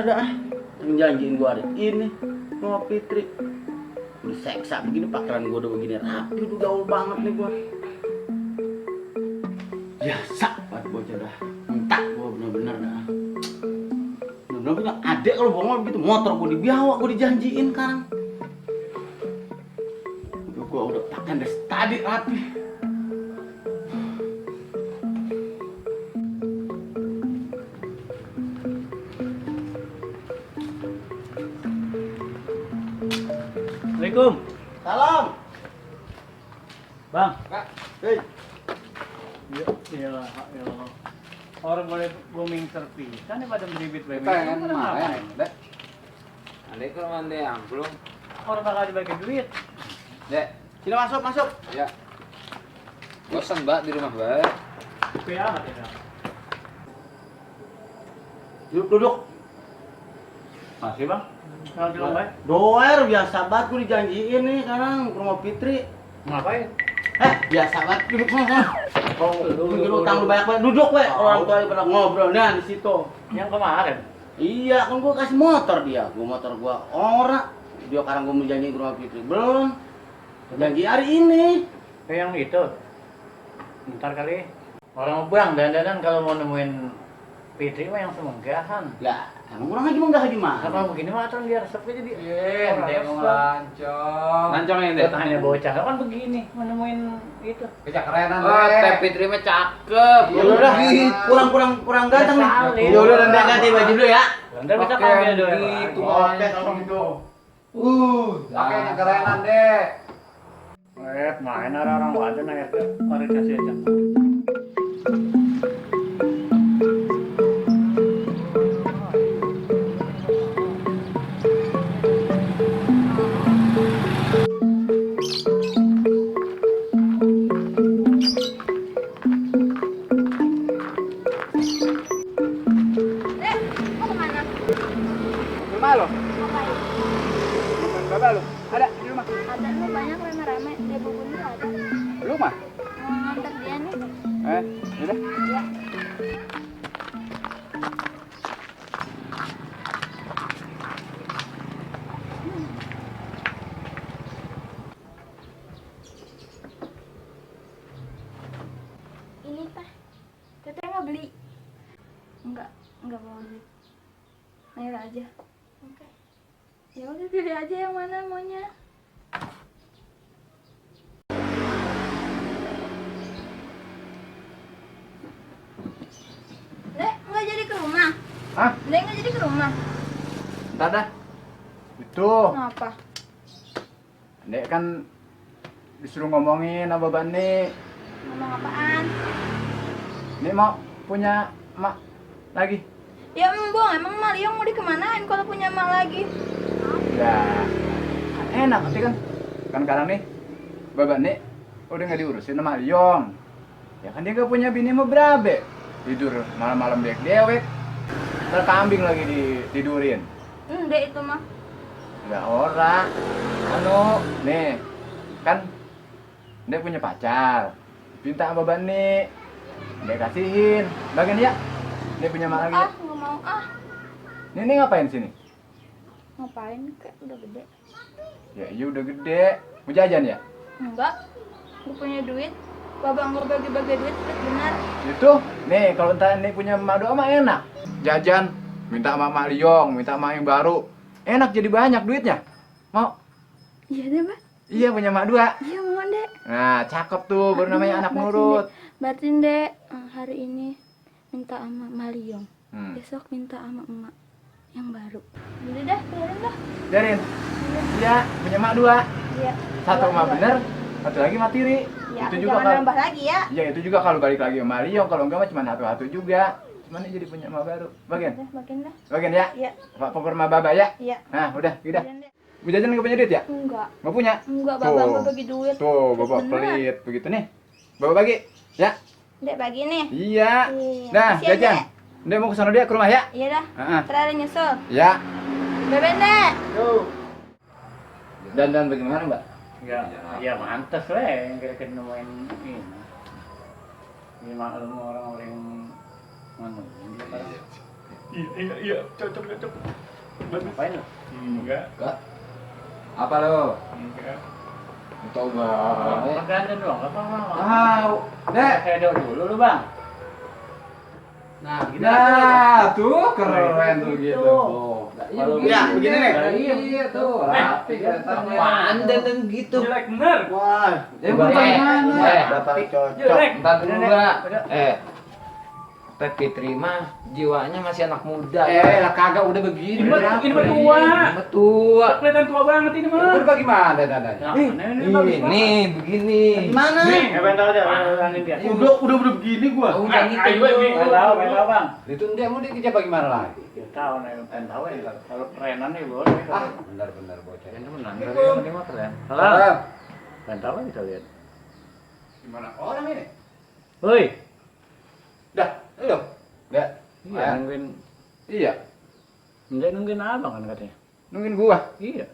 dah. Janjiin gua hari ini sama Fitri. Udah seksa begini pakaian gua udah begini rapi, udah gaul banget nih gua. Biasa buat bocah dah. Entak gua bener-bener dah. Bener-bener punya adek kalau bohong begitu motor gua dibawa, gua dijanjiin sekarang. Gua udah pakaian dari tadi rapi. Assalamualaikum. Salam. Bang. Kak. Hei. Ya, orang boleh booming terpisah nih pada meribit baik. Pengen main, Dek. Adek ke rumah Dek angklung. Orang bakal dibagi duit. Dek, Sini masuk. ya. Bosan, Mbak, di rumah, Mbak. Sepi amat ya. Duduk. Masih, Bang. Kalau bilang baik. Doer biasa banget gue dijanjiin nih sekarang ke rumah Fitri. Ngapain? Biasa banget duduk sana. Oh, mikir utang lu banyak banget. Duduk we, orang tua pada ngobrol nah di situ. Yang kemarin. Iya, kan gua kasih motor dia. Motor gua ora. Dia sekarang gua mau janjiin ke rumah Fitri. Belum. Janji hari ini. Yang itu. Ntar kali. Orang bang dandanan kalau mau nemuin Fitri mah yang semenggahan. Lah, emang kurang aja enggak gimana? Nah, kalau begini mah aturan biar sepi jadi. Dek mau lancong. Lancong ya, Dek. Tanya bocah kan begini menemuin itu. Kecakerenan, Dek. Teh Fitri mah cakep. Ya udah, kurang ganteng Sekali. nih. Ya udah nanti ganti baju dulu ya. Ntar bisa panggil dulu. gitu. Oke, kalau gitu. Pakainya kerenan, Dek. Main orang wadah nanya ke orientasi aja. Rumah lo? Ngapain? Bapak lo? Ada di rumah? Ada nih banyak rame-rame. Dia bubun ada. Lu mah? Mau nganter dia nih. Udah. Iya. Ini Pak. Teteh nggak beli? Enggak mau beli. Ayo aja. Oke. Ya udah pilih aja yang mana maunya. Dek, nggak jadi ke rumah? Hah? Dek, nggak jadi ke rumah? Entar dah. Itu. Kenapa? Dek kan disuruh ngomongin sama Bapak nih. Ngomong apaan? Ini mau punya emak lagi. Ya emang Mariong mau dikemanain kalau punya emak lagi? Ya kan enak nanti kan sekarang nih Bapak nih udah nggak diurusin sama Yong. Ya kan dia gak punya bini mau berabe. Tidur malam-malam dewek. Ntar kambing lagi ditidurin. Dek itu mah. Enggak ora. Nih kan dia punya pacar. Minta sama Bapak nih. Dia kasihin. Bagian dia. Dia punya emak lagi. Nggak mau ah. Ini ngapain sini? Ngapain kek udah gede? Ya iya udah gede. Mau jajan ya? Enggak. Gue punya duit. Bapak nggak bagi-bagi duit benar. Itu, nih kalau entar nih punya emak doa mah enak. Jajan, minta sama Mak Liong, minta emak yang baru. Enak jadi banyak duitnya. Mau? Iya deh, Pak. Iya punya emak dua. Iya mau Dek. Nah, cakep tuh, baru namanya anak nurut. Batin Dek, hari ini minta sama Maliong. Hmm. Besok minta sama emak yang baru. Udah dah, biarin dah. Biarin. Iya, punya emak dua. Iya. Satu Dua, emak dua. bener, satu lagi emak tiri. Ya, Itu juga jangan kalau nambah lagi ya. iya itu juga kalau balik lagi sama Liong, kalau enggak mah cuma satu-satu juga. Cuman ini jadi punya emak baru. Bagian. Udah, makin dah. Bagian ya. Iya. Pak pokok rumah Baba ya. Iya. Nah, udah. Biarin, Dek. Bu Jajan nggak punya duit ya? Enggak. Nggak punya? Enggak, Tuh. Bapak nggak bagi duit. Tuh, Bapak Bener. pelit begitu nih. Bapak bagi, ya? Dek bagi nih. Iya. Iya. Nah, Makasih ya, Jajan. Dek. Dia mau ke sana dia ke rumah ya? Iya dah. Heeh. Ntar ada nyusul. Ya. Beben Dek. Dan bagaimana, Mbak? Ya mantas lah yang kira-kira nemuin ini. Ini maklum orang-orang mana? Iya, cocok. Ngapain lo? Enggak. Apa lo? Enggak. Coba. Pergantian doang, apa Tahu. Dek. Saya dulu lu bang. Nah, gini Nah, tuh keren tuh gitu. Oh. Kalau ya, begini nih. Iya tuh, rapi kelihatannya. apaan dan gitu. Jelek bener. Wah, Ya bukan gimana? berapa cocok. Jelek. Entar dulu Bener, Mbak. bener. Teh Fitri mah jiwanya masih anak muda. Lah kagak udah begini. Ini mah berapa? tua. Ini tua. Kelihatan tua banget ini mah. Udah bagaimana dadanya? Ini bagus banget. Ini begini. Gimana? Nih, bentar aja, lanjutin dia. Udah begini gua. Oh, jangan Ayo, itu. pengen tahu bang. Itu dia mau dikejar bagaimana lagi? Ya tahu nih, pengen tahu ya. Kalau kerenan nih boleh. Benar-benar bocah. Ini menang. Tadi mah keren. Halo. Pengen tahu kita lihat. Gimana orang ini? Woi. Dah, lo. Enggak. Iya, nungguin. Iya. Enggak nungguin abang kan katanya. Nungguin gua. Iya.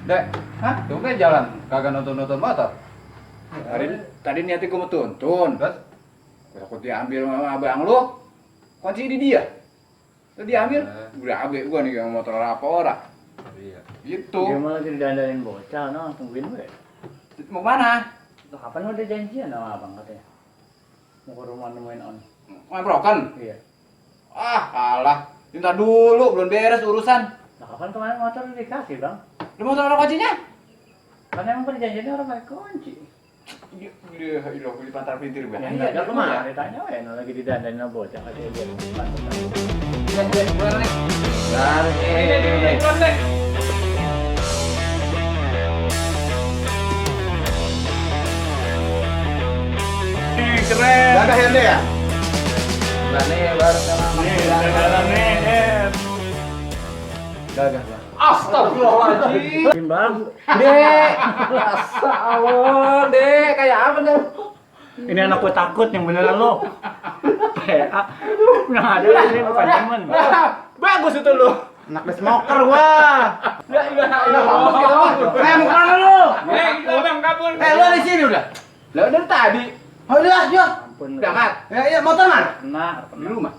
Dek, hah? Tumben jalan, kagak nonton motor. Tadi niatnya gua mau tuntun, terus takut diambil sama abang lu. Kunci di dia. Terus diambil, udah abek gua nih yang motor apa ora. Iya. Gitu. Dia malah jadi dandanin bocah, no, tungguin gue. Mau mana? Loh, kapan udah janjian sama abang katanya? Mau ke rumah nemuin on. Mau broken? Iya. Alah. Minta dulu, belum beres urusan. Nah, kapan kemarin motor udah dikasih bang? Lu motor ada kuncinya? Kan emang perjanjiannya orang pakai kunci. Iya, di pantar pintir gua. Ya iya, ada kemana? Ditanya, lagi didandanin sama bocah katanya dia depan. Keluar nih. Keluar nih. Keren. Gagah ya, Dek, ya? Nah, nih baru Gagah. Astagfirullahaladzim. Bang, Dek. Masa Allah, Dek. Kayak apa, Dek? ini anak gue takut yang beneran lo. Kayak, yang ada ini bukan temen. Bagus itu lu. Anak the smoker gua. Ya iya, bagus gitu. Mau kemana lu? Kita bang kabur. Lu di sini udah. Lah dari tadi. Oh, udah, yuk. Ampun. Udah mat. Ya, motor mana? Kena. Di rumah.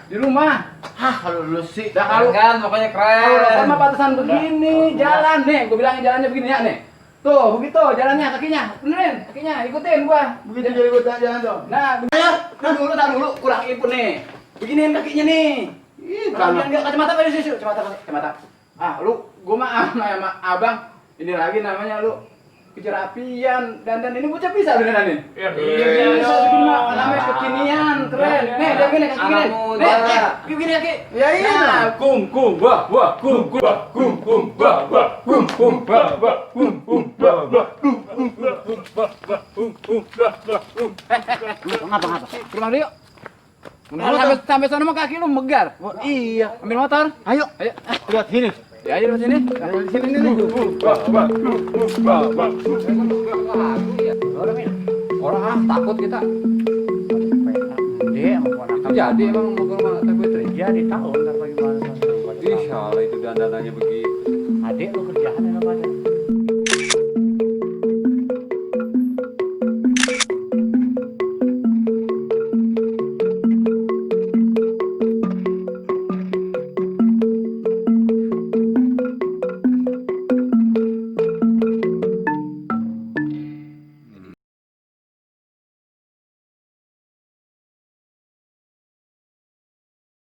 Di rumah. Hah, kalau lu sih. Dah kalau Kan pokoknya kalau keren. sama batasan begini jalan nih, gua bilangin jalannya begini ya nih. Tuh, begitu jalannya kakinya. Benerin, kakinya ikutin gua. Begitu jadi gua jalan tuh. Nah, Ayo. tar dulu, kurang input nih. Beginiin kakinya nih. Ih, Kalau kalau enggak kacamata pada situ, kacamata. Gua mah sama abang ini lagi namanya lu kejerapian dan ini bocah bisa beneran nih. Iya. Bisa begini mah namanya kekinian, keren. Nih, dia gini kaki gini. Anak muda. Nih, gini kaki. Ya iya. Nah, kum wah kum wah kum Ngapa? Pulang dulu yuk. Sampai sana mah kaki lu megar. Oh, iya. Ambil motor. Ayo. Lihat sini. Ya aja di sini. Di sini nih. Orang takut kita. Dia mau anak. Jadi emang mau ke rumah Teh Putri. Jadi tahu ntar bagaimana. Insya Allah itu dandanannya begitu.